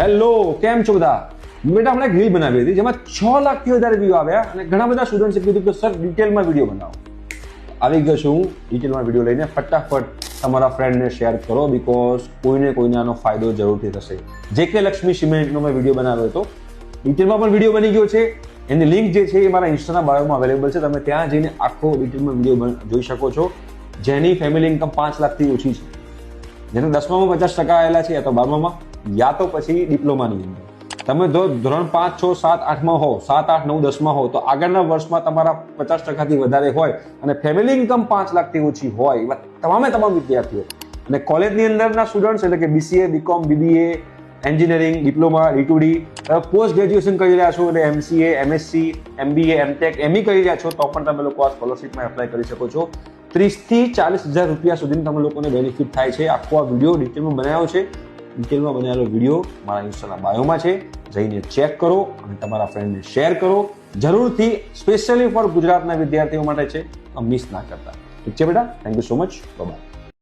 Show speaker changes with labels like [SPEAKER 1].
[SPEAKER 1] Hello, કેમ છો બધા? બેટા આપણે એક રીલ બનાવી હતી જેમાં 6 લાખથી વધારે વ્યૂ આવ્યા અને ઘણા બધા સ્ટુડન્ટ્સે કીધું કે સર ડિટેલમાં વિડીયો બનાવો. આવી ગયો છું હું ડિટેલમાં વિડીયો લઈને. ફટાફટ તમારા ફ્રેન્ડને શેર કરો, બીકોઝ કોઈને આનો ફાયદો જરૂરથી થશે. JK લક્ષ્મી સિમેન્ટનો મેં વિડીયો બનાવ્યો હતો, ડિટેલમાં પણ વિડીયો બની ગયો છે. એની લિંક જે છે એ મારા ઇન્સ્ટાના બાયોમાં અવેલેબલ છે. તમે ત્યાં જઈને આખો ડિટેલમાં વિડીયો જોઈ શકો છો. જેની ફેમિલી ઇન્કમ 5 લાખથી ઓછી છે, જેને 10મામાં 50% આવેલા છે, યા તો 12મામાં, યા તો પછી ડિપ્લોમાની અંદર. તમે ધોરણ 5, 6, 7, 8માં હો, 7, 8, 9, 10માં હો, તો આગળના વર્ષમાં તમારા 50%થી વધારે હોય અને ફેમિલી ઇન્કમ 5 લાખથી ઓછી હોય, એવા તમામ વિદ્યાર્થીઓ અને કોલેજની અંદરના સ્ટુડન્ટ્સ એટલે કે BCA, BCom, BBA, engineering, diploma, D2D, post graduation કરી રહ્યા છો એટલે MCA, MSc, MBA, MTech, ME કરી રહ્યા છો, તો પણ તમે લોકો આ સ્કોલરશીપમાં એપ્લાય કરી શકો છો. 30,000 થી 40,000 રૂપિયા સુધીની તમે લોકોને બેનિફિટ થાય છે. આખો આ વિડીયો ડિટેલમાં બનાવ્યો છે. ડિટેલમાં બનાવેલો વિડીયો મારા ઇન્સ્ટાના બાયોમાં છે, જઈને ચેક કરો અને તમારા ફ્રેન્ડને શેર કરો જરૂરથી. સ્પેશિયલી ફોર ગુજરાતના વિદ્યાર્થીઓ માટે છે, મિસ ના કરતા. ઠીક છે બેટા, thank you so much, by.